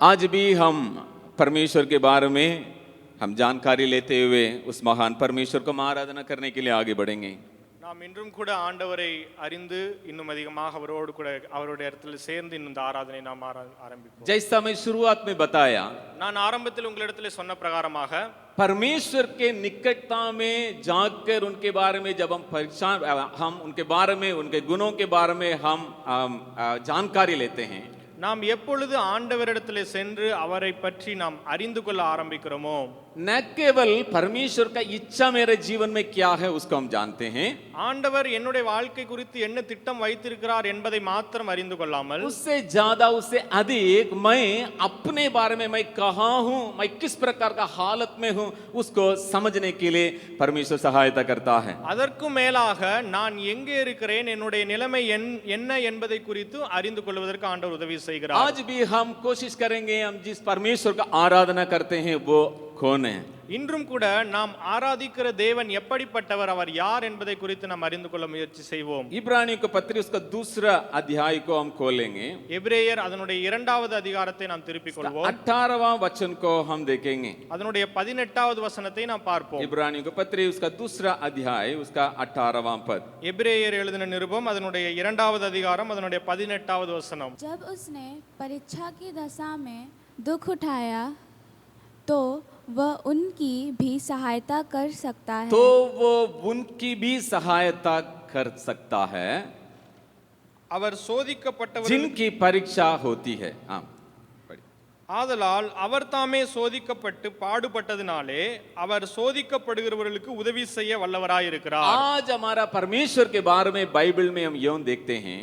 आज भी हम परमेश्वर के बारे में हम जानकारी लेते हुए उस महान परमेश्वर को आराधना करने के लिए आगे बढ़ेंगे. நாம் இன்றும் கூட ஆண்டவரை அறிந்து இன்னும் அதிகமாக அவரோடு கூட அவருடைய இடத்துல சேர்ந்து இன்னும் இந்த ஆராதனை நாம் ஆரம்பிப்போம். जैसा मैं शुरुआत में बताया, நான் ஆரம்பத்தில் உங்களிடத்தில் சொன்ன பிரகாரமாக परमेश्वर के निकटता में जाकर उनके बारे में जब हम उनके बारे में उनके गुणों के बारे में हम जानकारी लेते हैं, நாம் எப்பொழுது ஆண்டவரிடத்தில் சென்று அவரை பற்றி நாம் அறிந்து கொள்ள ஆரம்பிக்கிறோமோ, न केवल परमेश्वर का इच्छा मेरे जीवन में क्या है उसको हम जानते हैं, ஆண்டவர் என்னுடைய வாழ்க்கை குறித்து என்ன திட்டம் வைத்திருக்கிறார் என்பதை மாத்திரம் அறிந்து கொள்ளாமல், उससे ज्यादा उससे अधिक मैं अपने बारे में मैं कहाँ हूँ, मैं किस प्रकार का हालत में हूँ उसको समझने के लिए परमेश्वर सहायता करता है. அதற்கும் மேலாக நான் எங்கே இருக்கிறேன், என்னுடைய நிலைமை என்ன என்பதை குறித்து அறிந்து கொள்வதற்கு ஆண்டவர் உதவி செய்கிறார். आज भी हम कोशिश करेंगे हम जिस परमेश्वर का आराधना करते हैं वो कौन है. இன்றும் கூட நாம் ஆராதிக்கிற தேவன் எப்படிப்பட்டவர், அவர் யார் என்பதை குறித்து நாம் அறிந்து கொள்ள முயற்சி செய்வோம். इब्रानियों को पत्री उसका दूसरा अध्याय को हम खोलेंगे. எபிரேயர் அதனுடைய இரண்டாவது அதிகாரத்தை நாம் திருப்பிக் கொள்வோம். 18वां वचन को हम देखेंगे. அதனுடைய 18வது வசனத்தை நாம் பார்ப்போம். इब्रानियों को पत्री उसका दूसरा अध्याय उसका 18वां पद. எபிரேயர் எழுதின நிருபம் அதனுடைய இரண்டாவது அதிகாரம் அதனுடைய 18வது வசனம். जब उसने परीक्षा की दशा में दुख उठाया तो वह उनकी भी सहायता कर सकता है. तो वो उनकी भी सहायता कर सकता है அவர் சோதிக்கப்பட்டவர் जिनकी परीक्षा होती है. हाँ, ஆதலால் அவர் தாமே சோதிக்கப்பட்டு பாடுபட்டதினாலே அவர் சோதிக்கப்படுகிறவர்களுக்கு உதவி செய்ய வல்லவராயிருக்கிறார். आज हमारा परमेश्वर के बारे में बाइबल में हम यूं देखते हैं,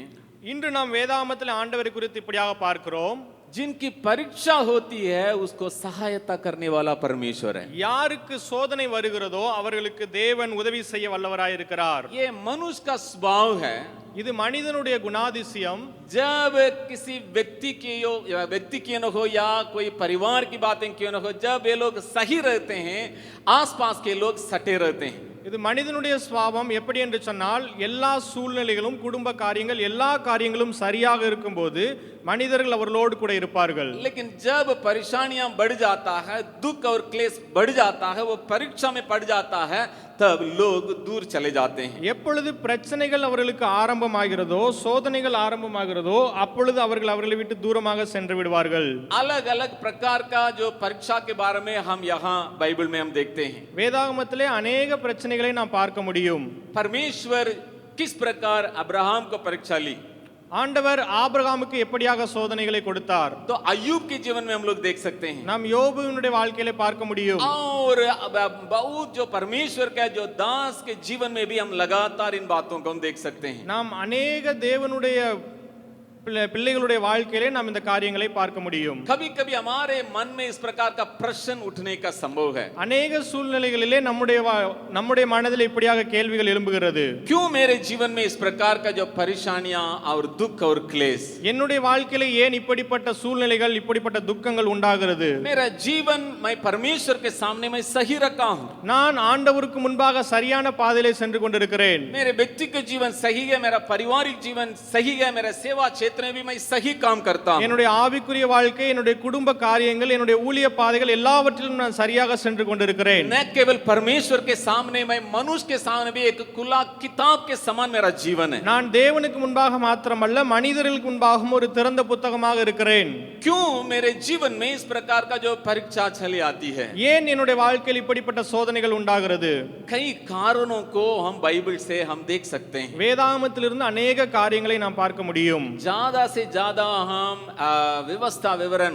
இன்று நாம் வேதாகமத்தில் ஆண்டவரை குறித்து இப்படியாக பார்க்கிறோம், जिनकी परीक्षा होती है उसको सहायता करने वाला परमेश्वर है. யாருக்கு சோதனை வருகிறதோ அவர்களுக்கு தேவன் உதவி செய்ய வல்லவராயிருக்கிறார். ये मनुष्य का स्वभाव है. இது மனிதனுடைய குணாதிசயம். जब किसी व्यक्ति की न हो या कोई परिवार की बातें क्यों न हो, जब ये लोग सही रहते हैं आसपास के लोग सटे रहते हैं. இது மனிதனுடைய சுபாவம். எப்படி என்று சொன்னால், எல்லா சூழ்நிலைகளும் குடும்ப காரியங்கள் எல்லா காரியங்களும் சரியாக இருக்கும்போது மனிதர்கள் அவர்களோடு கூட இருப்பார்கள். लेकिन जब परेशानियां बढ़ जाता है, दुख और क्लेश बढ़ जाता है, वो परीक्षा में पड़ जाता है, तब लोग दूर चले जाते हैं. எப்பொழுது பிரச்சனைகள் அவர்களுக்கு ஆரம்பமாகிறதோ, சோதனைகள் ஆரம்பமாகிறதோ, அப்பொழுது அவர்கள் அவர்களை விட்டு தூரமாக சென்று விடுவார்கள். अलग अलग प्रकार का जो परीक्षा के बारे में हम यहाँ बाइबल में हम देखते हैं. வேதாகமத்திலே अनेक பிரச்சனைகளை நாம் பார்க்க முடியும். परमेश्वर किस प्रकार अब्राहम को परीक्षा ली, ஆண்டவர் ஆபிரகாமுக்கு எப்படியாக சோதனைகளை கொடுத்தார், तो अय्यूब के जीवन में हम लोग देख सकते हैं. நாம் யோபுவினுடைய வாழ்க்கையிலே பார்க்க முடியும். और बहुत जो परमेश्वर का जो दास के जीवन में भी हम लगातार इन बातों को हम देख सकते हैं. நாம் अनेक தேவனுடைய பிள்ளைகளுடைய வாழ்க்கையிலே நாம் இந்த காரியங்களை பார்க்க முடியும். कभी कभी हमारे मन में इस प्रकार का प्रश्न उठने का संभव है, अनेक சூழ்நிலைகளிலே நம்முடைய மனதில் இப்படியாக கேள்விகள் எழும்புகிறது. क्यों मेरे जीवन में इस प्रकार का जो परेशानियां और दुख और क्लेश, என்னுடைய வாழ்க்கையிலே ஏன் இப்படிப்பட்ட சூழ்நிலைகள் இப்படிப்பட்ட துக்கங்கள் உண்டாகிறது. मेरा जीवन मैं परमेश्वर के सामने मैं सही रखा हूं, நான் ஆண்டவருக்கு முன்பாக சரியான பாதையிலே சென்று கொண்டிருக்கிறேன். मेरे व्यक्तिगत जीवन सही है, मेरा पारिवारिक जीवन सही है, मेरा सेवा क्षेत्र में भी मैं सही काम करता हूं. என்னுடைய ஆவிக்குரிய வாழ்க்கை, என்னுடைய குடும்ப காரியங்கள், என்னுடைய ஊழிய பாதைகள் எல்லாவற்றிலும் நான் சரியாக சென்று கொண்டிருக்கிறேன். न केवल परमेश्वर के सामने, मैं मनुष्य के सामने भी एक खुला किताब के समान मेरा जीवन है. நான் தேவனுக்கு முன்பாக மாத்திரமல்ல, மனிதர்களுக்கு முன்பாகவும் ஒரு திறந்த புத்தகமாக இருக்கிறேன். क्यों मेरे जीवन में इस प्रकार का जो परीक्षा चली आती है, ஏன் என்னுடைய வாழ்க்கையில் இப்படிப்பட்ட சோதனைகள் உண்டாகிறது. कई कारणों को हम बाइबल से हम देख सकते हैं. வேதாகமத்திலிருந்து अनेक காரியங்களை நாம் பார்க்க முடியும். ज्यादा से ज्यादा हम व्यवस्था विवरण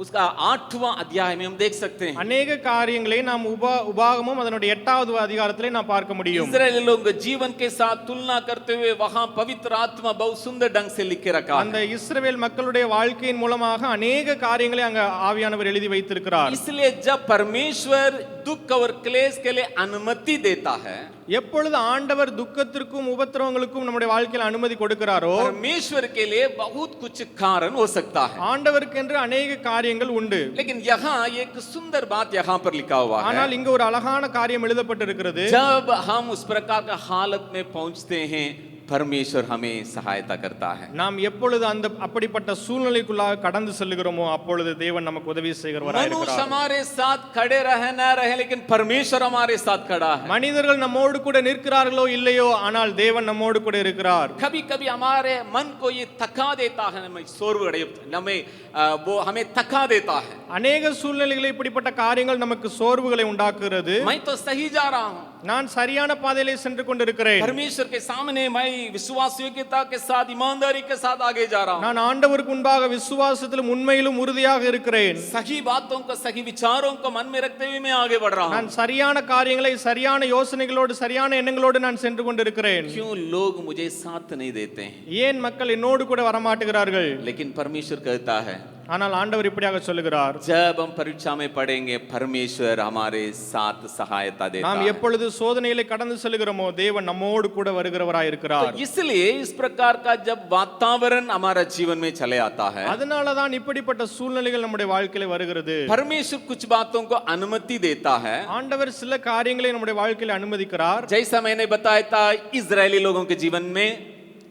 उसका 8वां अध्याय में हम देख सकते हैं. अनेक காரியங்களை நாம் உபாகமம் அதனுடைய 8வது அதிகாரத்திலே நாம் பார்க்க முடியும். इस्राएली लोग जीवन के साथ तुलना करते हुए वहां पवित्र आत्मा बहुत सुंदर ढंग से लिख के रखा है. அந்த இஸ்ரவேல் மக்களுடைய வாழ்க்கையின் மூலமாக अनेक காரியங்களை அங்க ஆவியானவர் எழுதி வைத்திருக்கிறார். इसलिए जब परमेश्वर दुख और क्लेश के लिए अनुमति देता है, எப்பொழுது ஆண்டவர் துக்கத்திற்கும் உபத்திரவங்களுக்கும் நம்முடைய வாழ்க்கையில் அனுமதி கொடுக்கிறாரோ, परमेश्वर के लिए बहुत कुछ कारण हो सकता है. ஆண்டவருக்கென்று अनेक காரியங்கள் உண்டு. लेकिन यहाँ एक सुंदर बात यहाँ पर लिखा हुआ है, ஆனால் இங்க ஒரு அழகான காரியம் எழுதப்பட்டிருக்கிறது. जब हम उस प्रकार का हालत में पहुंचते हैं परमेश्वर हमें सहायता करता है। நாம் எப்பொழுது அந்த அப்படிப்பட்ட சூழ்நிலைக்குள்ளாக கடந்து செல்லுகிறோமோ அப்பொழுது தேவன் நமக்கு உதவி செய்கிறவராய் मनुष्य இருக்கிறார். हमारे साथ खड़े रहे न रहे, लेकिन परमेश्वर हमारे साथ खड़ा है। மனிதர்கள் நம்மோடு கூட நிற்கிறார்களோ இல்லையோ, ஆனால் தேவன் நம்மோடு கூட இருக்கிறார். कभी कभी हमारे मन को ये थका देता है, वो हमें थका देता है। அநேக சூழ்நிலைகளில் இப்படிப்பட்ட காரியங்கள் நமக்கு சோர்வுகளை உண்டாக்குகிறது. मैं तो सही जा रहा हूँ, நான் சரியான பாதையிலே சென்று கொண்டிருக்கிறேன். परमेश्वर के सामने मैं विश्वास योग्यता के साथ, ईमानदारी के साथ आगे जा रहा हूँ। நான் ஆண்டவருக்கு முன்பாக விசுவாசத்திலும் உண்மையிலும் உறுதியாக இருக்கிறேன். सही बातों को, सही विचारों को मन में रखते हुए मैं आगे बढ़ रहा हूँ। நான் சரியான காரியங்களை சரியான யோசனைகளோடு சரியான எண்ணங்களோடு நான் சென்று கொண்டிருக்கிறேன். क्यों लोग मुझे साथ नहीं देते हैं? ஏன் மக்கள் என்னோடு கூட வரமாட்டுகிறார்கள்? लेकिन परमेश्वर कहता है, ஆனால் ஆண்டவர் இப்படியாக சொல்லுகிறார், जब हम परीक्षा में पढ़ेंगे परमेश्वर हमारे साथ सहायता देता நாம் है। எப்பொழுது சோதனையிலே கடந்து செல்கிறோமோ தேவன் நம்மோடு கூட வருகிறவராய் இருக்கிறார். तो इसलिए इस प्रकार का जब वातावरण हमारा जीवन में चले आता है, அதனால தான் இப்படிப்பட்ட சூழ்நிலைகள் நம்முடைய வாழ்க்கையில வருகிறது. परमेश्वर कुछ बातों को अनुमति देता है। ஆண்டவர் சில காரியங்களை நம்முடைய வாழ்க்கையில அனுமதிக்கிறார். जैसा मैंने बताया था इजरायली लोगों के जीवन में,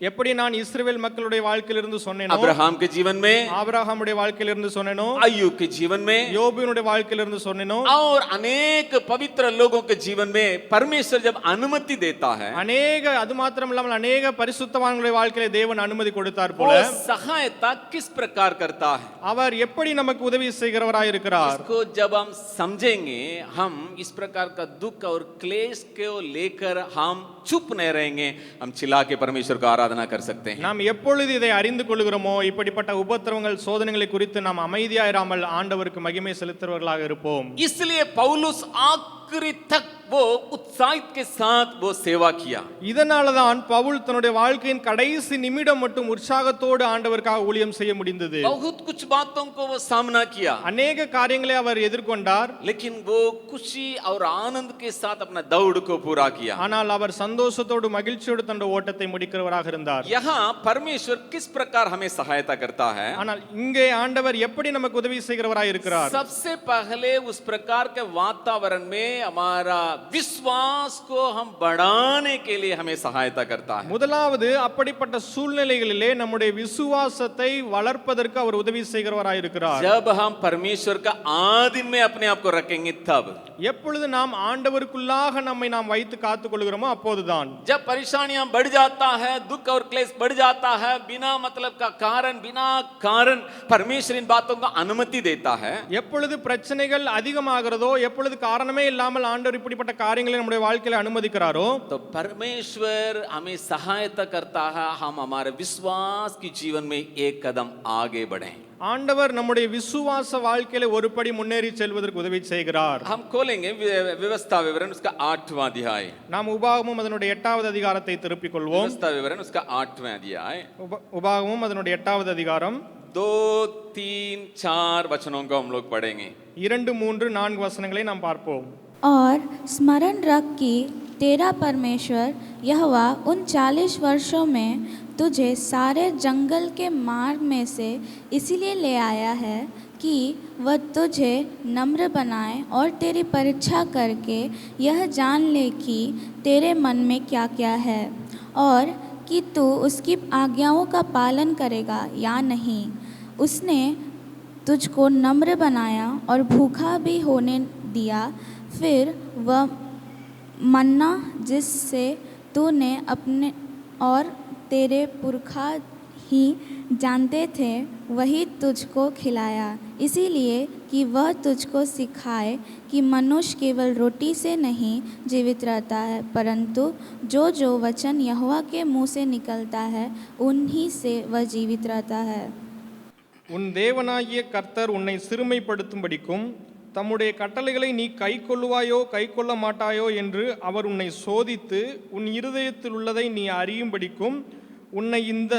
எப்படி நான் இஸ்ரவேல் மக்களுடைய வாழ்க்கையிலிருந்து சொன்னேனோ, अब्राहम के जीवन में, ஆபிரகாமுடைய வாழ்க்கையிலிருந்து சொன்னேனோ, अय्यूब के जीवन में, யோபுவினுடைய வாழ்க்கையிலிருந்து சொன்னேனோ, और अनेक पवित्र लोगों के जीवन में परमेश्वर जब अनुमति देता है, அநேக அது மாத்திரமில்லாமல் அநேக பரிசுத்தவான்களுடைய வாழ்க்கையில தேவன் அனுமதி கொடுத்தார் वो போல सहायता किस प्रकार करता है, அவர் எப்படி நமக்கு உதவி செய்கிறவராய் இருக்கிறார்? इसको जब हम समझेंगे, हम इस प्रकार का दुख और क्लेश को लेकर हम चुप नहीं रहेंगे, हम चिल्ला के परमेश्वर को आराधना कर सकते हैं। நாம் எப்பொழுது இதை அறிந்து கொள்கிறோமோ, இப்படிப்பட்ட உபத்திரவங்கள் சோதனைகளை குறித்து நாம் அமைதியாயிராமல் ஆண்டவருக்கு மகிமை செலுத்துறவர்களாக இருப்போம். इसलिए पौलुस आखिरी तक वो उत्साहित के साथ वो सेवा किया। இதனாலதான் பவுல் தன்னுடைய வாழ்க்கையின் கடைசி நிமிடம் மட்டும் உற்சாகத்தோடு ஆண்டவருக்காக ஊழியம் செய்ய முடிந்தது. बहुत कुछ बातों को वो सामना किया, அநேக காரியங்களை அவர் எதிர்கொண்டார். लेकिन वो खुशी और आनंद के साथ अपना दौड़ को पूरा किया। ஆனால் அவர் சந்தோஷத்தோடு மகிழ்ச்சியோடு தன்னுடைய ஓட்டத்தை முடிக்கிறவராக இருந்தார். यहाँ परमेश्वर किस प्रकार हमें सहायता करता है? ஆனால் இங்கே ஆண்டவர் எப்படி நமக்கு உதவி செய்கிறவராய் இருக்கிறார்? सबसे पहले उस प्रकार के वातावरण में हमारा विश्वास को हम बढ़ाने के लिए हमें सहायता करता है। முதலாவது அப்படிப்பட்ட சூழ்நிலைகளிலே நம்முடைய விசுவாசத்தை வளர்ப்பதற்கு அவர் உதவி செய்கிறவராய் இருக்கிறார். जब हम परमेश्वर का आदिम में अपने आप को रखेंगे तब, எப்பொழுது நாம் ஆண்டவருக்குள்ளாக நம்மை நாம் வைத்து காத்துக் கொள்கிறோமோ அப்போதுதான். जब परेशानियां बढ़ जाता है, दुख और क्लेश बढ़ जाता है, बिना मतलब का कारण, बिना कारण परमेश्वर इन बातों को अनुमति देता है। எப்பொழுது பிரச்சனைகள் அதிகமாகிறதோ, எப்பொழுது காரணமே இல்லாமல் ஆண்டவர் இப்படிப்பட்ட காரியங்களை நம்முடைய வாழ்க்கையில அனுமதிக்கிறாரோ, तो परमेश्वर हमें सहायता करता है, हम हमारे विश्वास की जीवन में एक कदम आगे बढ़ें। ஆண்டவர் நம்முடைய விசுவாச வாழ்க்கையில ஒருபடி முன்னேறி செல்வதற்கு உதவி செய்கிறார். हम खोलेंगे व्यवस्था विवरण उसका 8वां अध्याय। நாம் உபாகமும் அதனுடைய 8வது அதிகாரத்தை திருப்பிக் கொள்வோம். व्यवस्था विवरण उसका 8वां अध्याय, உபாகமும் அதனுடைய 8வது அதிகாரம் 2, 3, 4 वचनों को हम लोग पढ़ेंगे। 2, 3, 4 वचनங்களை நாம் பார்ப்போம். और स्मरण रख कि तेरा परमेश्वर यहोवा उन 40 वर्षों में तुझे सारे जंगल के मार्ग में से इसीलिए ले आया है कि वह तुझे नम्र बनाए और तेरी परीक्षा करके यह जान ले कि तेरे मन में क्या क्या है, और कि तू उसकी आज्ञाओं का पालन करेगा या नहीं। उसने तुझको नम्र बनाया और भूखा भी होने दिया, फिर वह मन्ना जिससे तूने अपने और तेरे पुरखा ही जानते थे वही तुझको खिलाया, इसीलिए कि वह तुझको सिखाए कि मनुष्य केवल रोटी से नहीं जीवित रहता है, परंतु जो जो वचन यहोवा के मुँह से निकलता है उन्हीं से वह जीवित रहता है। உன் தேவனாகிய கர்த்தர் உன்னை சிறுமைப்படுத்தும்படிக்கும் தம்முடைய கட்டளைகளை நீ கைக்கொள்ளுவாயோ கைக்கொள்ள மாட்டாயோ என்று அவர் உன்னை சோதித்து உன் இருதயத்தில் உள்ளதை நீ அறியும்படிக்கும் உன்னை இந்த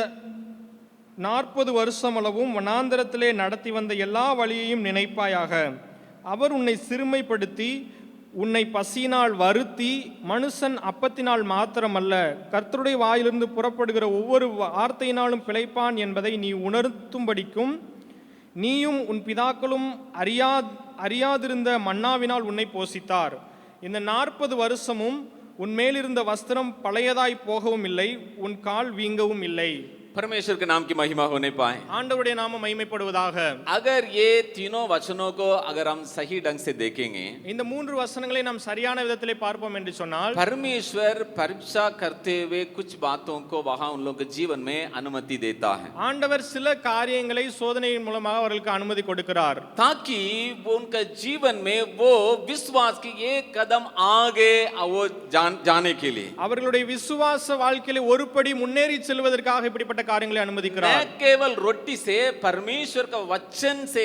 40 வருஷமளவும் வனாந்தரத்திலே நடத்தி வந்த எல்லா வழியையும் நினைப்பாயாக. அவர் உன்னை சிறுமைப்படுத்தி உன்னை பசியினால் வருத்தி, மனுஷன் அப்பத்தினால் மாத்திரமல்ல கர்த்தருடைய வாயிலிருந்து புறப்படுகிற ஒவ்வொரு வார்த்தையினாலும் பிழைப்பான் என்பதை நீ உணர்த்தும்படிக்கும் நீயும் உன் பிதாக்களும் அறியாதிருந்த மன்னாவினால் உன்னை போஷித்தார். இந்த 40 வருஷமும் உன் மேலிருந்த வஸ்திரம் பழையதாய் போகவும் இல்லை, உன் கால் வீங்கவும் இல்லை. परमेश्वर के नाम की महिमा होने पाए। ஆண்டவருடைய நாமம் மகிமைப்படுவதாக. अगर ये तीनों वचनों को अगर हम सही ढंग से देखेंगे, இந்த மூன்று வசனங்களை நாம் சரியான விதத்திலே பார்ப்போம் என்று சொன்னால், परमेश्वर परीक्षा करते हुए कुछ बातों को वहां उन लोगों के जीवन में अनुमति देता है, ஆண்டவர் சில காரியங்களை சோதனையின் மூலமாக அவர்களுக்கு அனுமதி கொடுக்கிறார். ताकि वो उनका जीवन में वो विश्वास की एक कदम आगे वो जाने के लिए, அவர்களுடைய விசுவாச வாழ்க்கையிலே ஒரு படி முன்னேறி செல்வதற்காக இப்படிப்பட்ட காரியங்களை அனுமதிக்கிறார். न केवल रोटी से, परमेश्वर का वचन से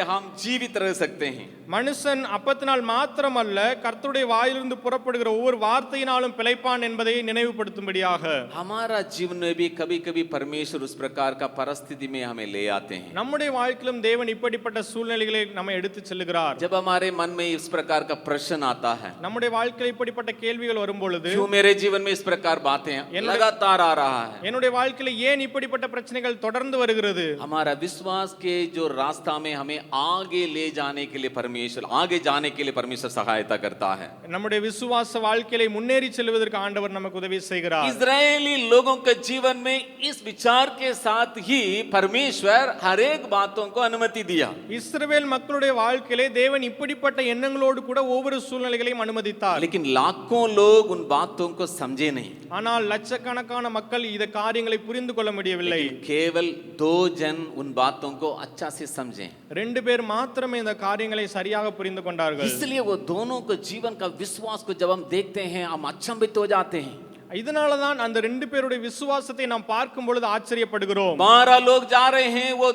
हम जीवित रह सकते हैं। மனுஷன் அப்பத்தினால் மாத்திரமல்ல, கர்த்தருடைய வாயிலிருந்து புறப்படுகிற ஒவ்வொரு வார்த்தையினாலும் பிழைப்பான் என்பதை நினைவுபடுத்தும்படியாக हमारा जीवन में भी कभी कभी परमेश्वर उस प्रकार का परिस्थिति में हमें ले आते हैं, நம்முடைய வாழ்க்கையிலும் தேவன் இப்படிப்பட்ட சூழ்நிலைகளை நம்மை எடுத்து செல்கிறார். जब हमारे मन में इस प्रकार का प्रश्न आता है, நம்முடைய வாழ்க்கையில் இப்படிப்பட்ட கேள்விகள் வரும் பொழுது, क्यों मेरे जीवन में इस प्रकार बातें लगातार आ रहा है, என்னுடைய வாழ்க்கையில ஏன் இப்படிப்பட்ட பிரச்சனைகள் தொடர்ந்து வருகிறது? हमारा विश्वास के जो रास्ता में हमें आगे ले जाने के लिए आगे जाने के लिए परमेश्वर सहायता करता है। நம்முடைய விசுவாச வாழ்க்கையை முன்னேறி செல்வதற்கு ஆண்டவர் நமக்கு உதவி செய்கிறார். इजरायली लोगों के जीवन में इस विचार के साथ ही परमेश्वर हर एक बातों को अनुमति दिया। இஸ்ரவேல் மக்களுடைய வாழ்க்கையிலே தேவன் இப்படிப்பட்ட எண்ணங்களோடு கூட ஒவ்வொரு சூழ்நிலைகளையும் அனுமதித்தார். लेकिन लाखों लोग उन बातों को समझे नहीं, ஆனால் லட்சக்கணக்கான மக்கள் இந்த காரியங்களை புரிந்து கொள்ள முடியவில்லை. केवल 2 जन उन बातों को अच्छा से समझे, 2 பேர் மாத்திரமே இந்த காரியங்களை சரியாக புரிந்து கொண்டார்கள். इसलिए वो दोनों को जीवन का विश्वास को जब हम देखते हैं हम अचंभित हो जाते हैं। இதனாலதான் அந்த 2 பேருடைய விசுவாசத்தை நாம் பார்க்கும் பொழுது ஆச்சரியப்படுகிறோம். 12 लोग जा रहे हैं, वो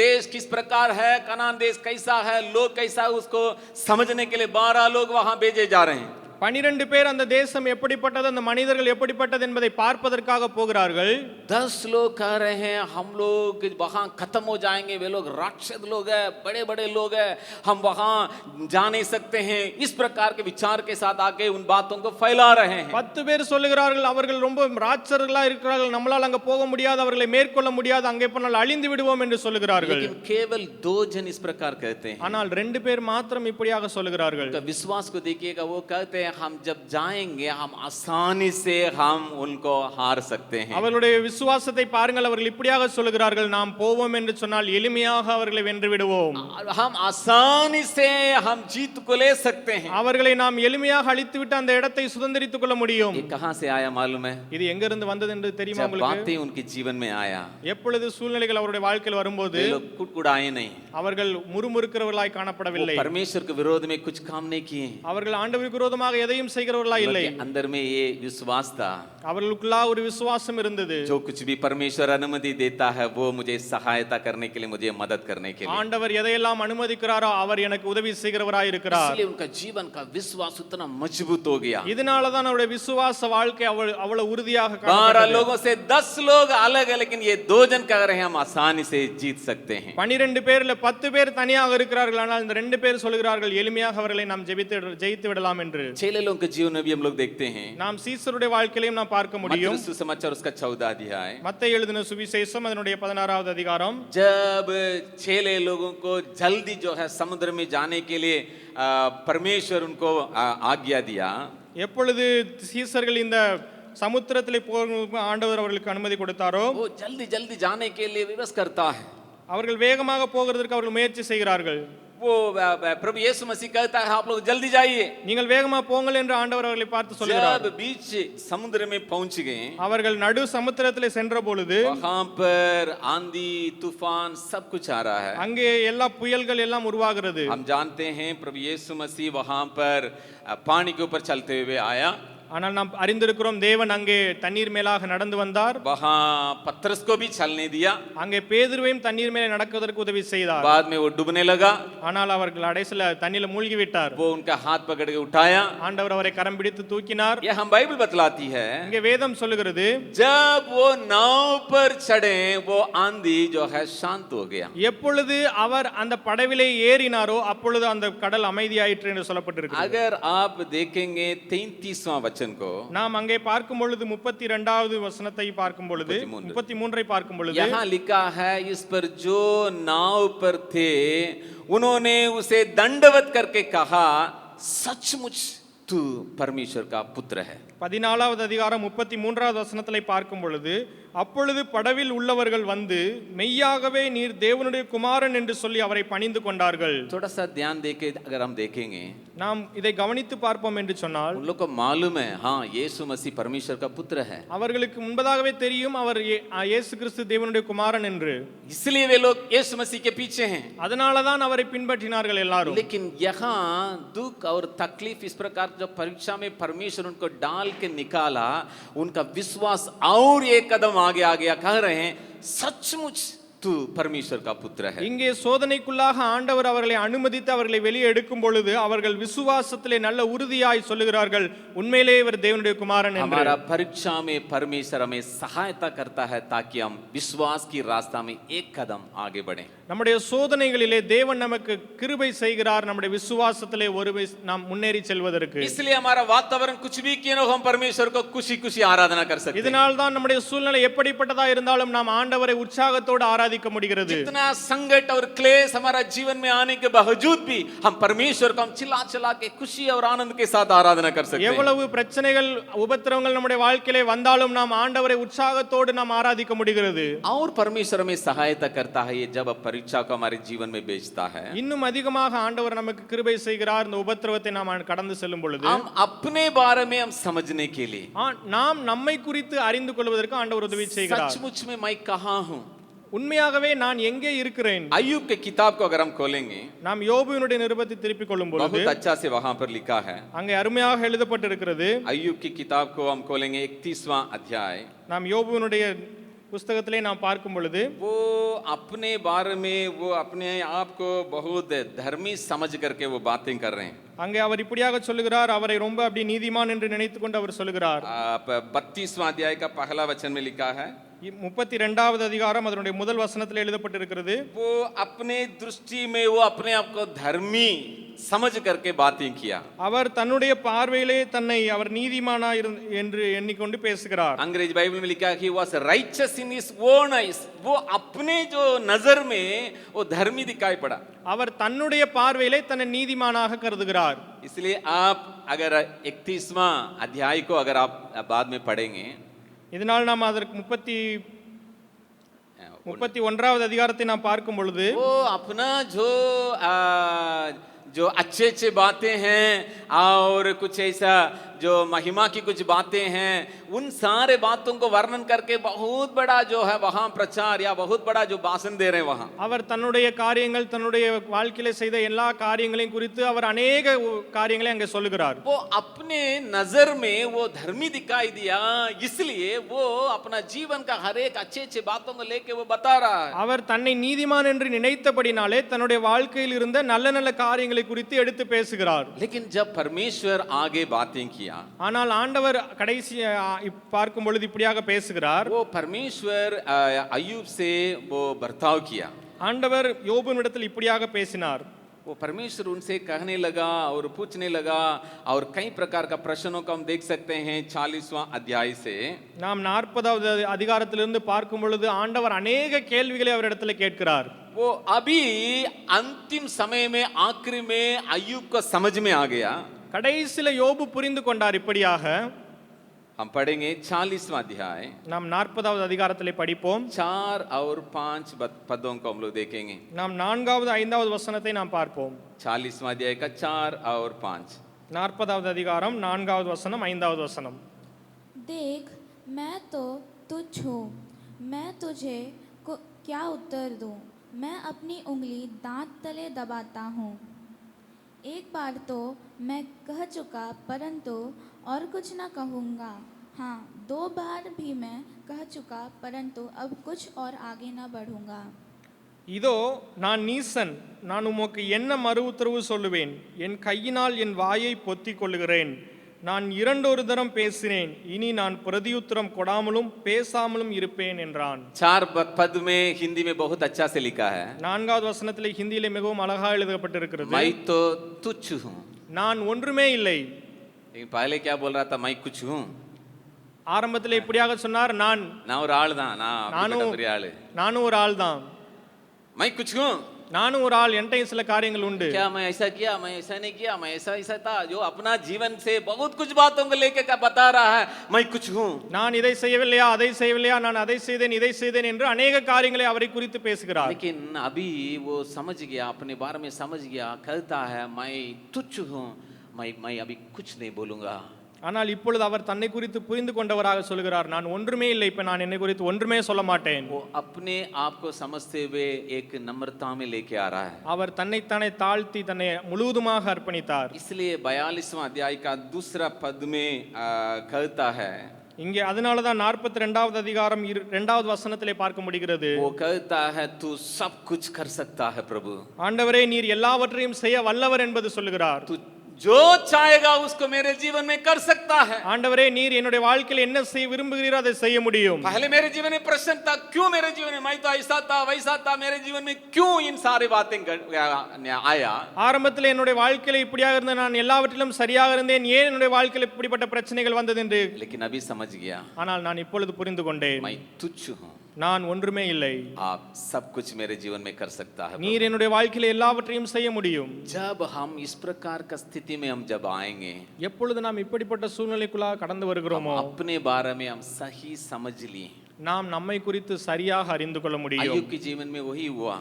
देश किस प्रकार है, कनान देश कैसा है, लोग कैसा है, उसको समझने के लिए 12 लोग वहां भेजे जा रहे हैं। 12 பேர் அந்த தேசம் எப்படிப்பட்டது, அந்த மனிதர்கள் எப்படிப்பட்டது என்பதை பார்ப்பதற்காக போகிறார்கள். 10 लोग कह रहे हैं हम लोग वहां खत्म हो जाएंगे, वे लोग राक्षस लोग हैं, बड़े बड़े लोग हैं, हम वहां जा नहीं सकते हैं, इस प्रकार के विचार के साथ आके उन बातों को फैला रहे हैं। 10 பேர் சொல்லுகிறார்கள் அவர்கள் ரொம்ப ராட்சர்களா இருக்கிறார்கள், நம்மளால அங்க போக முடியாது, அவர்களை மேற்கொள்ள முடியாது, அங்கே போனால் அழிந்து விடுவோம் என்று சொல்லுகிறார்கள். लेकिन केवल 2 जन इस प्रकार कहते हैं, ஆனால் 2 பேர் மாத்திரம் இப்படியாக சொல்லுகிறார்கள். उनका विश्वास को देखिएगा, वो कहते हैं हम जब जाएंगे हम आसानी से हम उनको हार सकते हैं। அவர்களுடைய விசுவாசத்தை பாருங்கள், அவர்கள் இப்படியாக சொல்லுகிறார்கள், நாம் போவோம் என்று சொன்னால் எளிமையாக அவர்களை வென்று விடுவோம், हम आसानी से हम जीत को ले सकते हैं, அவர்களை நாம் எளிமையாக அழித்துவிட்டு அந்த இடத்தை சுதந்திரித்துக் கொள்ள முடியும். ये कहां से आया मालूम है? இது எங்க இருந்து வந்தது என்று தெரியுமா जब உங்களுக்கு? बातें उनके जीवन में आया, எப்பொழுது சூழ்நிலைகள் அவருடைய வாழ்க்கையில் வரும்போது वे लोग कुड़कुड़ाए नहीं, அவர்கள் முறுமுறுக்கிறவர்களாய் காணப்படவில்லை. परमेश्वर के विरोध में कुछ काम नहीं किए, அவர்கள் ஆண்டவருக்கு விரோதமாக எதையும் செய்கிறவர்களாய் இல்லை. अंदर में ये विश्वास था, அவர்களுக்குள்ள ஒரு விசுவாசம் இருந்தது. जो कुछ भी परमेश्वर अनुमति देता है वो मुझे सहायता करने के लिए, मुझे मदद करने के लिए, ஆண்டவர் எதையெல்லாம் அனுமதிக்கிறாரோ அவர் எனக்கு உதவி செய்கிறவராய் இருக்கிறார். इसलिए उनका जीवन का विश्वास उतना मजबूत हो गया। இதனால தான் அவருடைய விசுவாச வாழ்க்கை அவ்வளவு உறுதியாக 12 लोगों से 10 लोग अलग है, लेकिन ये 2 जन कह रहे हैं हम आसानी से जीत सकते हैं। 12 பேர்ல 10 பேர் தனியாக இருக்கிறார்கள், ஆனால் இந்த 2 பேர் சொல்கிறார்கள் எளிமையாக அவர்களை நாம் ஜெயித்து விடலாம் என்று. चेले लोगों के जीवन में भी हम लोग देखते हैं, நாம் சீசருடைய வாழ்க்கையிலும் நாம் பார்க்க முடியும். मत्ती सुसमाचार उसका 14 अध्याय, மத்தேயு எழுதின சுவிசேஷம் அதனுடைய 16வது அதிகாரம். जब चेले लोगों को जल्दी जो है समुद्र में जाने के लिए परमेश्वर उनको आज्ञा दिया, எப்பொழுது சீசர்கள் இந்த சமுத்திரத்திலே போக ஆண்டவர் அவர்களுக்கு அனுமதி கொடுத்தாரோ, वो जल्दी जल्दी जाने के लिए विवश करता है। அவர்கள் வேகமாக போகிறதற்கு அவர்கள் முயற்சி செய்கிறார்கள். वो प्रभु यीशु मसीह कहता है आप लोग जल्दी जाइए, நீங்கள் வேகமா போங்கள் என்று ஆண்டவர் அவர்களை பார்த்து சொல்கிறார். जब बीच समुद्र में पहुंच गए, அவர்கள் நடு சமுத்திரத்திலே சென்ற பொழுது वहां पर आंधी तूफान सब कुछ आ रहा है, அங்கே எல்லா புயல்கள் எல்லாம் உருவாகிறது. हम जानते हैं प्रभु यीशु मसीह वहां पर पानी के ऊपर चलते हुए आया, ஆனால் நாம் அறிந்திருக்கிறோம் தேவன் அங்கே தண்ணீர் மேலாக நடந்து வந்தார். वहां पतरस को भी चलने दिया, அங்கே பேதுருவையும் தண்ணீர் மேலே நடக்குவதற்கு உதவி செய்தார். बाद में वो डूबने लगा, ஆனால் அவர்கள் கடைசில தண்ணீர்ல மூழ்கி விட்டார். वो उनका हाथ पकड़ के उठाया, ஆண்டவர் அவரை கரம் பிடித்து தூக்கினார். ये हम बाइबल बतलाती है, இங்கே வேதம் சொல்லுகிறது जब वो नाव पर चढ़े वो आंधी जो है शांत हो गया। எப்பொழுது அவர் அந்த படவிலே ஏறினாரோ அப்பொழுது அந்த கடல் அமைதியாயிற்று என்று சொல்லப்பட்டிருக்கு. अगर आप देखेंगे 33वां वचन को, நாம் அங்கே பார்க்கும் பொழுது 32வது வசனத்தை பார்க்கும் பொழுது 33ஐ பார்க்கும் பொழுது यहाँ लिखा है इस पर जो नाव पर थे उन्होंने उसे दंडवत करके कहा सचमुच तू परमेश्वर का पुत्र है। 14வது அதிகாரம் 33வது வசனத்திலே பார்க்கும் பொழுது, அப்பொழுது படவில் உள்ளவர்கள் வந்து மெய்யாகவே நீர் தேவனுடைய குமாரன் என்று சொல்லி அவரை பணிந்து கொண்டார்கள். थोड़ा सा ध्यान देके अगर हम देखेंगे, நாம் இதை கவனித்து பார்ப்போம் என்று சொன்னால், उन लोग को मालूम है हाँ यीशु मसीह परमेश्वर का पुत्र है, அவர்களுக்கு முன்பதாகவே தெரியும் அவர் இயேசு கிறிஸ்து தேவனுடைய குமாரன் என்று. इसलिए वे लोग यीशु मसीह के पीछे हैं। அதனால தான் அவரை பின்பற்றினார்கள் எல்லாரும். लेकिन यहाँ दुख और तकलीफ इस प्रकार जो परीक्षा में परमेश्वर उनको डाल के निकाला, उनका विश्वास और एक कदम आगे आ गया। कह रहे हैं सचमुच तू परमेश्वर का पुत्र है। இங்கே சோதனைக்குள்ளாக ஆண்டவர் அவர்களை அனுமதித்து அவர்களை வெளியே எடுக்கும் பொழுது அவர்கள் விசுவாசத்திலே நல்ல உறுதியாய் சொல்லுகிறார்கள், உண்மையிலே இவர் தேவனுடைய குமாரன் என்று. हमारा परीक्षा में परमेश्वर हमें सहायता करता है ताकि हम विश्वास की रास्ता में एक कदम आगे बढ़ें। நம்முடைய சோதனைகளிலே தேவன் நமக்கு கிருபை செய்கிறார், நம்முடைய விசுவாசத்திலே நாம் முன்னேறி செல்வதற்கு. इसलिए हमारा वातावरण कुछ भी क्यों हो, हम परमेश्वर को खुशी खुशी आराधना कर सकते हैं। இதனால் தான் நம்முடைய சூழ்நிலை எப்படிப்பட்டதா இருந்தாலும் நாம் ஆண்டவரை உற்சாகத்தோடு ஆராதிக்க முடிகிறது. जितना संकट और क्लेश हमारा जीवन में आने के बावजूद भी हम परमेश्वर को हम चिल्ला चिल्ला के खुशी और आनंद के साथ आराधना कर सकते हैं। எவ்வளவு பிரச்சனைகள் உபத்திரவங்கள் நம்முடைய வாழ்க்கையிலே வந்தாலும் நாம் ஆண்டவரை உற்சாகத்தோடு நாம் ஆராதிக்க முடிகிறது. और परमेश्वर हमें सहायता करता है ये जब परीक्षा को हमारे जीवन में भेजता है। இன்னும் அதிகமாக ஆண்டவர் நமக்கு கிருபை செய்கிறார் இந்த உபத்திரவத்தை நாம் கடந்து செல்லும் பொழுது. हम अपने बारे में हम समझने के लिए, நாம் நம்மை குறித்து அறிந்து கொள்வதற்கு ஆண்டவர் उदवी செய்கிறார். सचमुच में मैं कहां हूं, உண்மையாகவே நான் எங்கே இருக்கிறேன். अय्यूब के किताब को अगर हम खोलेंगे, நாம் யோபுவினுடைய நிருபத்தை திருப்பிக் கொள்ளும் பொழுது बहुत अच्छा से वहां पर लिखा है। அங்கே அருமையாக எழுதப்பட்டிருக்கிறது. अय्यूब की किताब को हम खोलेंगे 31वां अध्याय। நாம் யோபுவினுடைய புஸ்தகத்திலே நாம் பார்க்கும் பொழுது वो अपने बारे में वो अपने आप को बहुत धर्मी समझ करके वो बातें कर रहे हैं। அங்கே அவர் இப்படியாக சொல்லுகிறார், அவரை ரொம்ப அப்படி நீதிமான் என்று நினைத்துக்கொண்டு அவர் சொல்லுகிறார். 32वां अध्याय का पहला वचन में लिखा है, 32வது அதிகாரம் அதனுடைய முதல் வசனத்தில் எழுதப்பட்டிருக்கிறது, वो अपने दृष्टि में वो अपने आप को धर्मी समझ करके बातें किया। அவர் தன்னுடைய பார்வையிலே தன்னை அவர் நீதிமானா என்று எண்ணிக்கொண்டு பேசுகிறார். अंग्रेज बाइबल में लिखा है कि was righteous in his own eyes, वो अपने जो नजर में वो धर्मी दिखाई पड़ा। அவர் தன்னுடைய பார்வையிலே தன்னை நீதிமானாக கருதுகிறார். इसलिए आप अगर 31वां अध्याय को अगर आप बाद में पढ़ेंगे, இதனால் நாம் அதற்கு 31வது அதிகாரத்தை நாம் பார்க்கும் பொழுது वो अपना जो अच्छे अच्छे बातें हैं और कुछ ऐसा जो महिमा की कुछ बातें हैं, उन सारे बातों को वर्णन करके बहुत बड़ा जो है वहां प्रचार या बहुत बड़ा जो भाषण दे रहे हैं वहां। அவர் தன்னுடைய காரியங்கள் தன்னுடைய வாழ்க்கையில செய்த எல்லா காரியங்களையும் குறித்து அவர் अनेक காரியங்களை அங்கே சொல்லுகிறார். वो अपने नजर में वो धर्मी दिखाई दिया, इसलिए वो अपना जीवन का हर एक अच्छे अच्छे बातों को लेके वो बता रहा है। அவர் தன்னை நீதிமான் என்று நினைத்தபடினாலே தன்னுடைய வாழ்க்கையில் இருந்த நல்ல நல்ல காரியங்களை குறித்து எடுத்து பேசுகிறார். लेकिन जब परमेश्वर आगे बातें किया, ஆனால் ஆண்டவர் கடைசி பார்க்கும் பொழுது இப்படியாக பேசுகிறார். वो परमेश्वर अय्यूब से वो बर्ताव किया। ஆண்டவர் யோபுவினிடத்தில் இப்படியாக பேசினார். वो परमेश्वर उनसे कहने लगा और पूछने लगा, और कई प्रकार का प्रश्नों को हम देख सकते हैं 40वां अध्याय से। நாம் 40வது அதிகாரத்திலிருந்து பார்க்கும் பொழுது ஆண்டவர் अनेक கேள்விகளை அவரிடத்தில் கேட்கிறார். वो अभी अंतिम समय में आखिरी में अय्यूब को समझ में आ गया। கடைசில யோபு புரிந்து கொண்டார் இப்படியாக. हम पढ़ेंगे 40वां अध्याय, நாம் 40வது அதிகாரத்திலே படிப்போம். 4 और 5 पदों को हम लोग देखेंगे। நாம் 4வது 5வது வசனத்தை நாம் பார்ப்போம். 40वां अध्याय का 4 और 5। 40வது அதிகாரம் 4வது வசனம் 5வது வசனம். देख मैं तो तुच्छ हूँ, मैं तुझे क्या उत्तर दूँ, मैं अपनी उंगली दांत तले दबाता हूँ। एक बार तो मैं कह चुका परंतु और कुछ न कहूँगा, हाँ 2 बार भी मैं कह चुका परंतु अब कुछ और आगे न बढ़ूँगा। இதோ நான் நீசன், நான் உமக்கு என்ன மறு உத்தரவு சொல்லுவேன், என் கையினால் என் வாயை பொத்திக் கொள்ளுகிறேன். நான் 2 தரம் பேசினேன், இனி நான் பிரதியுத்தரம் கொடாமலும் பேசாமலும் இருப்பேன் என்றான். 4 पद में हिंदी में बहुत अच्छा से लिखा है, 4வது வசனத்திலே ஹிந்தியிலே மிகவும் அழகாக எழுதப்பட்டிருக்கிறது, मैं तो तुच्छ हूँ। நான் ஒன்றுமே இல்லை. लेकिन पहले क्या बोल रहा था, मैं कुछ हूँ। ஆரம்பத்திலே இப்படியாக சொன்னார், நான் நான் ஒரு ஆள் தான், நான் பெரிய ஆளு, நானும் ஒரு ஆள் தான், मैं कुछ हूँ, நானும் ஒரு ஆள், என்கிட்ட சில காரியங்கள் உண்டு. क्या मैं ऐसा किया, मैं ऐसा नहीं किया, मैं ऐसा ऐसा था, जो अपना जीवन से बहुत कुछ बातों को लेके बता रहा है मैं कुछ हूँ. நான் இதை செய்யவில்லையா, அதை செய்யவில்லையா, நான் அதை செய்தேன், இதை செய்தேன் என்று अनेक காரியங்களை அவரை குறித்து பேசுகிறார். लेकिन अभी वो समझ गया, अपने बारे में समझ गया, कहता है मैं तुच्छ हूँ, मैं अभी कुछ नहीं बोलूंगा. ஆனால் இப்பொழுது அவர் தன்னை குறித்து புரிந்து கொண்டவராக சொல்கிறார், நான் ஒன்றுமே இல்லை, இப்ப நான் என்னை குறித்து ஒன்றுமே சொல்ல மாட்டேன். वो अपने आप को समझते हुए एक नम्रता में लेके आ रहा है. அவர் தன்னைத்தானே தாழ்த்தி தன்னை முழுவதுமாக அர்ப்பணித்தார். इसलिए 42वां अध्याय का दूसरा पद में कहता है, இங்கே அதனாலதான் 42வது அதிகாரம் 2வது வசனத்திலே பார்க்க முடிகிறது. वो कहता है तू सब कुछ कर सकता है प्रभु. ஆண்டவரே நீர் எல்லாவற்றையும் செய்ய வல்லவர் என்பது சொல்லுகிறார். तू जो चाहेगा उसको मेरे जीवन में कर सकता है. ஆண்டவரே நீர் என்னுடைய வாழ்க்கையில் என்ன செய்ய விரும்புகிறீரோ அதை செய்ய முடியும். पहले मेरे जीवन में प्रश्न था, क्यों मेरे जीवन में मैं तो ऐसा था वैसा था, मेरे जीवन में क्यों इन सारी बातें आया. ஆரம்பத்தில் என்னுடைய வாழ்க்கையில இப்படியாக இருந்த நான் எல்லாவற்றிலும் சரியாக இருந்தேன், ஏன் என்னுடைய வாழ்க்கையில் இப்படிப்பட்ட பிரச்சனைகள் வந்தது என்று. लेकिन अभी समझ गया, ஆனால் நான் இப்பொழுது புரிந்து கொண்டேன், मैं तुच्छ हूँ, நான் ஒன்றுமே இல்லை, आप सब कुछ मेरे जीवन में कर सकता है. நீர் என்னுடைய வாழ்க்கையில எல்லாவற்றையும் செய்ய முடியும். जब हम इस प्रकार का स्थिति में हम जब आएंगे, எப்பொழுது நாம் இப்படிப்பட்ட சூழ்நிலைக்குள்ளாக கடந்து வருகிறோமோ, अपने बारे में हम सही समझ लिए. நாம் நம்மை குறித்து சரியாக அறிந்து கொள்ள முடியும். अय्यूब के जीवन में वही हुआ.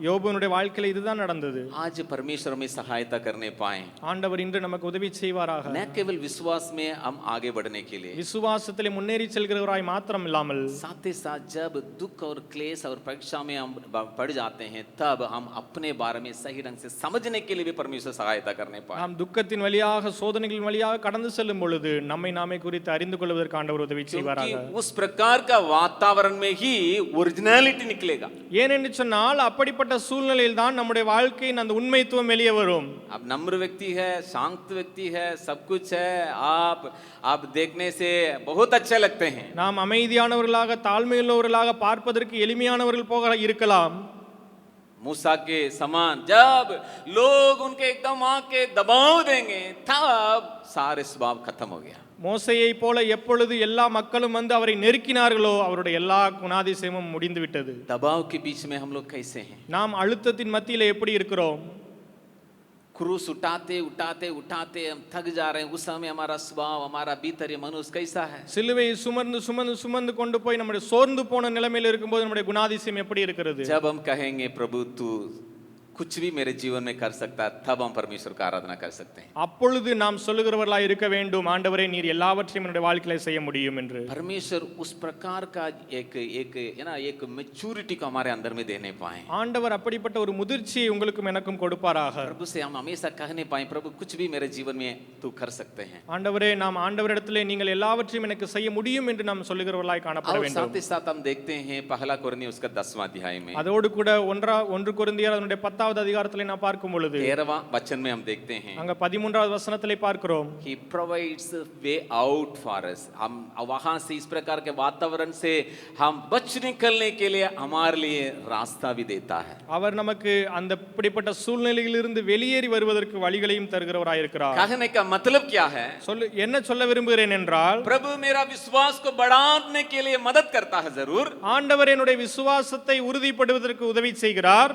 யோபுனுடைய வாழ்க்கையில இதுதான் நடந்தது. आज परमेश्वर में सहायता करने पाए. ஆண்டவர் இன்று நமக்கு உதவி செய்வாராக. न केवल विश्वास में हम आगे बढ़ने के लिए, விசுவாசத்திலே முன்னேறி செல்கிறவராய் மாத்திரம் இல்லாமல், साथ ही साथ जब दुख और क्लेश और परीक्षा में हम पड़ जाते हैं, तब हम अपने बारे में सही ढंग से समझने के लिए भी परमेश्वर सहायता करने पाए. நாம் துக்கத்தின் வழியாக சோதனைகளின் வழியாக கடந்து செல்லும் பொழுது நம்மை நாமே குறித்து அறிந்து கொள்வதற்கு ஆண்டவர் உதவி செய்வாராக. क्योंकि उस प्रकार का वातावरण में ही ओरिजिनलिटी निकलेगा. ஏனென்று சொன்னால் அப்படிப்பட்ட சூழ்நிலையில் தான் நம்முடைய வாழ்க்கையின் அந்த உண்மைத்துவம் வெளியே வரும். अब नम्र व्यक्ति है, शांत व्यक्ति है, सब कुछ है, आप देखने से बहुत अच्छे लगते हैं. நாம் அமைதியானவர்களாக தாழ்மையுள்ளவர்களாக பார்ப்பதற்கு எளிமையானவர்கள் போக இருக்கலாம். मूसा के समान जब लोग उनके एकदम आके दबाव देंगे, तब सारे स्वभाव खत्म हो गया. மோசேயை போல எப்பொழுது எல்லா மக்களும் வந்து அவரை நெருக்கினார்களோ அவருடைய எல்லா குணாதிசயமும் முடிந்து விட்டது. दबाव के बीच में हम लोग कैसे हैं? நாம் அழுத்தத்தின் மத்தியில எப்படி இருக்கிறோம்? क्रूस उठाते उठाते उठाते हम थक जा रहे हैं. उस समय हमारा स्वभाव, हमारा भीतर मनुष्य कैसा है? சிலுவையை சுமந்து சுமந்து சுமந்து கொண்டு போய் நம்முடைய சோர்ந்து போன நிலைமையில் இருக்கும்போது நம்முடைய குணாதிசயம் எப்படி இருக்கிறது? जब हम कहेंगे प्रभु तू कुछ भी मेरे जीवन में कर सकता है, तब हम परमेश्वर का आराधना कर सकते हैं. அப்பொழுது நாம் சொல்லுகிறவர்களாய் இருக்க வேண்டும், ஆண்டவரே நீர் எல்லாவற்றையும் என்னுடைய வாழ்க்கையில செய்ய முடியும் என்று. परमेश्वर उस प्रकार का एक मैच्योरिटी को हमारे अंदर में देने पाए. ஆண்டவர் அப்படிப்பட்ட ஒரு முதிர்ச்சியை உங்களுக்கும் எனக்கும் கொடுப்பாராக. प्रभु से हम हमेशा कहने पाए, प्रभु कुछ भी मेरे जीवन में तू कर सकते हैं. ஆண்டவரே நாம் ஆண்டவரிடத்திலே நீங்கள் எல்லாவற்றையும் எனக்கு செய்ய முடியும் என்று நாம் சொல்லுகிறவர்களாய் காணப்பட और வேண்டும். साथ ही साथ हम देखते हैं पहला कोरिन्थियों उसका 10वां अध्याय में, அதோடு கூட 1 கொரிந்தியர் அதனுடைய 10வது அதிகாரத்திலே நாம் பார்க்கும் பொழுது 13वां वचन में हम देखते हैं அங்க 13வது வசனத்திலே பார்க்கிறோம், He provides a way out for us. हम वहां से इस प्रकार के वातावरण से हम बच निकलने के लिए हमारे लिए रास्ता भी देता है. அவர் நமக்கு அந்த இப்படிப்பட்ட சூழ்நிலையிலிருந்து வெளியேறி வருவதற்கு வழிகளையும் தருகிறவராய் இருக்கிறார். कहने का मतलब क्या है? என்ன சொல்ல விரும்புகிறேன் என்றால், प्रभु मेरा विश्वास को बढ़ाने के लिए मदद करता है जरूर, ஆண்டவர் என்னுடைய விசுவாசத்தை உறுதிப்படுத்துவதற்கு உதவி செய்கிறார்.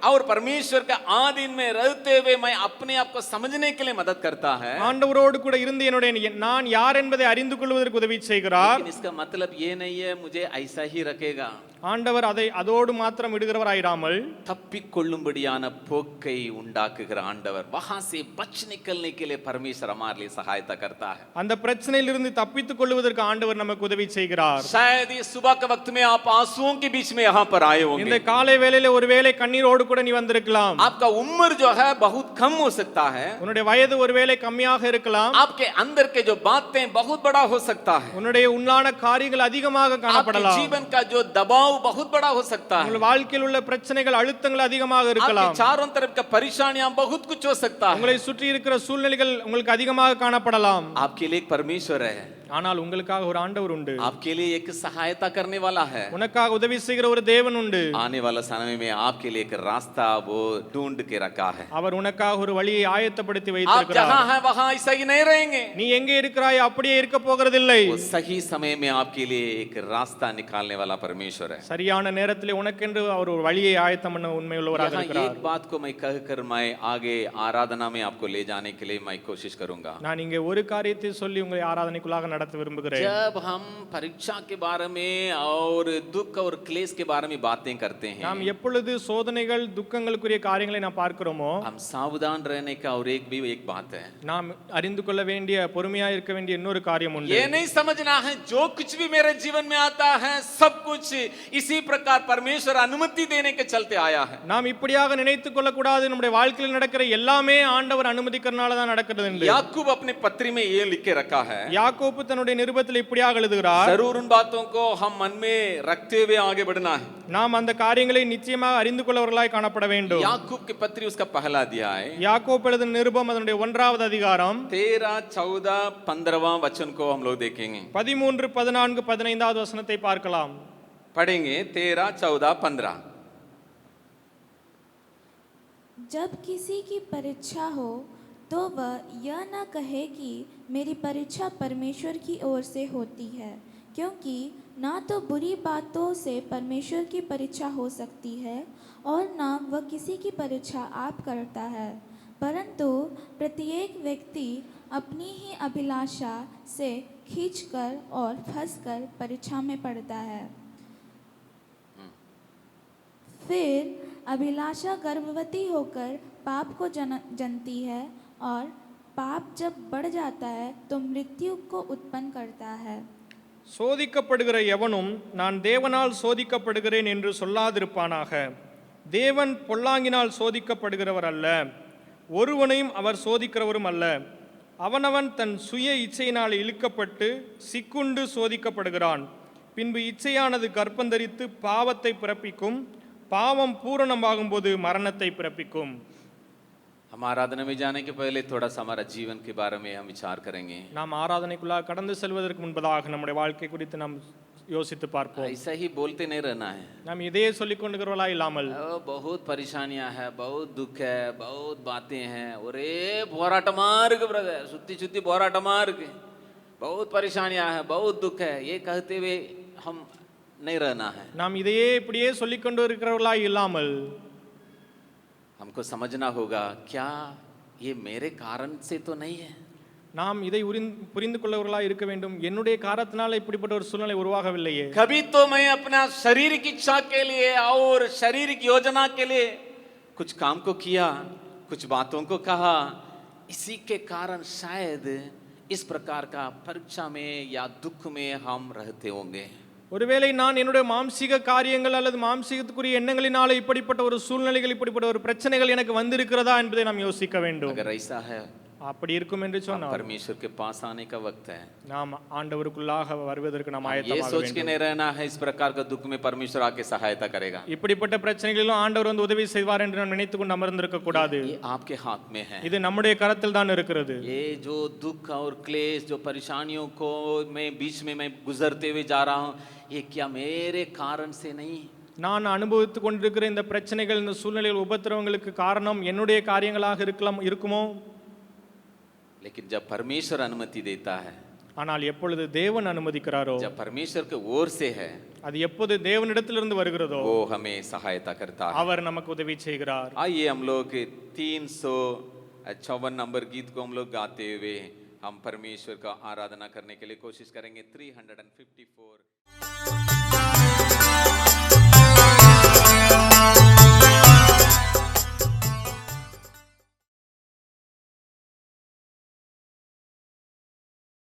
और परमेश्वर का आधीन में रहते हुए मैं अपने आप को समझने के लिए मदद करता है. ஆண்டவரோடு கூட இருந்து என்னுடைய நான் யார் என்பதை அறிந்து கொள்வதற்கு உதவி செய்கிறார். लेकिन इसका मतलब ये नहीं है मुझे ऐसा ही रखेगा. ஆண்டவர் அதோடு மாத்திரம் விடுகிறவராயிராமல் தப்பிக்கொள்ளும்படியான போக்கை உண்டாக்குகிற ஆண்டவர், वहां से बच निकलने के लिए परमेश्वर हमारे लिए सहायता करता है. அந்த பிரச்சனையிலிருந்து தப்பித்துக் கொள்வதற்கு ஆண்டவர் நமக்கு உதவி செய்கிறார். शायद ये सुबह के वक्त में आप आंसुओं के बीच में यहाँ पर आए होंगे. இந்த காலை வேளையில ஒருவேளை கண்ணீரோடு கூட நீ வந்திருக்கலாம். आपका उम्र जो है बहुत कम हो सकता है. உன்னுடைய வயது ஒருவேளை கம்மியாக இருக்கலாம். आपके अंदर के जो बातें बहुत बड़ा हो सकता है. உன்னுடைய உள்ளான காரியங்கள் அதிகமாக காணப்படலாம். आपके जीवन का जो दबाव बहुत बड़ा हो सकता है. உங்கள் வாழ்க்கையில் உள்ள பிரச்சனைகள் அழுத்தங்கள் அதிகமாக இருக்கலாம். आपके चारों तरफ का परेशानियां बहुत कुछ हो सकता है. உங்களை சுற்றி இருக்கிற சூழ்நிலைகள் உங்களுக்கு அதிகமாக காணப்படலாம். आपके लिए एक परमेश्वर है. ஆனால் உங்களுக்காக ஒரு ஆண்டவர் உண்டு, आपके लिए एक सहायता करने वाला है। உனக்காக உதவி செய்கிற ஒரு தேவன் உண்டு. आने वाला समय में आपके लिए एक रास्ता वो ढूंढ के रखा है। அவர் உனக்காக ஒரு வழியை ஆயத்தப்படுத்தி आप வைத்திருக்கிறார். जहां हैं वहां ऐसा ही नहीं रहेंगे। நீ எங்கே இருக்கிறாய் அப்படியே இருக்க போகிறதில்லை. वो सही समय में आपके लिए एक रास्ता निकालने वाला परमेश्वर है। சரியான நேரத்திலே உனக்கென்று அவர் ஒரு வழியை ஆயத்தம் பண்ண உண்மையுள்ளவராக यहाँ இருக்கிறார். एक बात को मैं कहकर मैं आगे आराधना में आपको ले जाने के लिए मैं कोशिश करूंगा। நான் இங்கே ஒரு காரியத்தை சொல்லி உங்களை ஆராதனைக்குள்ளாக நடத்த விரும்புகிறேன். जब हम परीक्षा के बारे में और दुख और क्लेश के बारे में बातें करते हैं, நாம் எப்பொழுது சோதனைகள் துக்கங்களுக்குரிய காரியங்களை நாம் பார்க்கிறோமோ, हम सावधान रहने का और एक बात है, நாம் அறிந்து கொள்ள வேண்டிய பொறுமையாக இருக்க வேண்டிய இன்னொரு காரியம் உண்டு. ये नहीं समझना है जो कुछ भी मेरे जीवन में आता है सब कुछ इसी प्रकार परमेश्वर अनुमति देने के चलते आया है। நாம் இப்படியாக நினைத்துக் கொள்ளக்கூடாது, நம்முடைய வாழ்க்கையில் நடக்கிற எல்லாமே ஆண்டவர் அனுமதிக்கிறனால தான் நடக்கிறது என்று. याकूब अपने पत्री में ये लिख के रखा है, யாக்கோப்பு தன்னுடைய நிருபத்தில் இப்படியாக எழுதுகிறார், जरूर उन बातों को हम मन में रखते हुए आगे बढ़ना है। நாம் அந்த காரியங்களை நிச்சயமாக அறிந்து கொள்ளவர்களாய் காணப்பட வேண்டும். याकूब की पत्री उसका पहला अध्याय யாக்கோப்பு எழுதின நிருபம் அதனுடைய 1வது அதிகாரம் 13, 14, 15वां वचन को हम लोग देखेंगे, 13, 14, 15வது வசனத்தை பார்க்கலாம். पढ़ेंगे 13, 14, 15। जब किसी की परीक्षा हो तो वह यह न कहे कि मेरी परीक्षा परमेश्वर की ओर से होती है, क्योंकि ना तो बुरी बातों से परमेश्वर की परीक्षा हो सकती है और ना वह किसी की परीक्षा आप करता है, परंतु प्रत्येक व्यक्ति अपनी ही अभिलाषा से खींचकर और फंसकर परीक्षा में पड़ता है। फिर अभिलाषा गर्भवती होकर पाप को जनती है और पाप जब बढ़ जाता है तो मृत्यु को उत्पन्न करता है। சோதிக்கப்படுகிற எவனும் நான் தேவனால் சோதிக்கப்படுகிறேன் என்று சொல்லாதிருப்பானாக. தேவன் பொல்லாங்கினால் சோதிக்கப்படுகிறவர் அல்ல, ஒருவனையும் அவர் சோதிக்கிறவரும் அல்ல. அவனவன் தன் சுய இச்சையினால் இழுக்கப்பட்டு சிக்குண்டு சோதிக்கப்படுகிறான். பின்பு இச்சையானது கர்ப்பந்தரித்து பாவத்தை பிறப்பிக்கும், பாவம் பூரணமாகும் போது மரணத்தை பிறப்பிக்கும். हम आराधना में जाने के पहले थोड़ा सा हमारा जीवन के बारे में हम विचार करेंगे। நாம் ஆராதனைக்குள்ளாக கடந்து செல்வதற்கு முன்பதாக நம்முடைய வாழ்க்கை குறித்து நாம் யோசித்து பார்ப்போம். ऐसा ही बोलते नहीं रहना है। நாம் இதையே சொல்லிக் கொண்டுகிறவர்களா இல்லாமல், बहुत परेशानियां है, बहुत दुख है, बहुत बातें हैं, ஒரே போராட்டமா இருக்கு ब्रदर, சுத்தி சுத்தி போராட்டமா இருக்கு, बहुत परेशानियां है, बहुत दुख है, ये कहते हुए हम नहीं रहना है। நாம் இதையே இப்படியே சொல்லிக் கொண்டு இருக்கிறவர்களா இல்லாமல், हमको समझना होगा क्या ये मेरे कारण से तो नहीं है। நாம் இதை புரிந்து கொள்ளவர்களா இருக்க வேண்டும். என்னுடைய காரணத்தினால இப்படிப்பட்ட ஒரு சூழ்நிலை உருவாகவில்லையே. कभी तो मैं अपना शारीरिक इच्छा के लिए और शारीरिक योजना के लिए कुछ काम को किया, कुछ बातों को कहा, इसी के कारण शायद इस प्रकार का परीक्षा में या दुख में हम रहते होंगे। ஒருவேளை நான் என்னுடைய மாம்சீக காரியங்கள் அல்லது மாம்சீகத்துக்குரிய எண்ணங்களினால இப்படிப்பட்ட ஒரு சூழ்நிலைகள், இப்படிப்பட்ட ஒரு பிரச்சனைகள் எனக்கு வந்திருக்கிறதா என்பதை நாம் யோசிக்க வேண்டும். अगर ऐसा है, அப்படி இருக்கும் என்று சொன்னால் परमेश्वर के पास आने का वक्त है। நாம் ஆண்டவருக்குள்ளாக வருவதற்கு நாம் ये ஆயத்தமாக सोच के வேண்டும். नहीं रहना है इस प्रकार का दुख में परमेश्वर आके सहायता करेगा। இப்படிப்பட்ட பிரச்சனைகளிலும் ஆண்டவர் வந்து உதவி செய்வார் என்று நாம் நினைத்துக் கொண்டு அமர்ந்திருக்க கூடாது. ये आपके हाथ में है। இது நம்முடைய கரத்தில் தான் இருக்கிறது. ये जो दुख और क्लेश, जो परेशानियों को मैं बीच में मैं गुजरते हुए जा रहा हूँ, ये क्या मेरे कारण से नहीं? நான் அனுபவித்துக் கொண்டிருக்கிற இந்த பிரச்சனைகள், இந்த சூழ்நிலைகள், உபத்திரவங்களுக்கு காரணம் என்னுடைய காரியங்களாக இருக்குமோ? लेकिन जब परमेश्वर अनुमति देता है, ஆனால் எப்பொழுது தேவன் அனுமதிக்கிறாரோ, जब परमेश्वर के ओर से है, அது எப்போது தேவனிடத்திலிருந்து வருகிறதோ वो हमें सहायता करता है। அவர் நமக்கு உதவி செய்கிறார். आइए हम लोग 354 नंबर गीत को हम लोग गाते हुए हम परमेश्वर का आराधना करने के लिए कोशिश करेंगे। 354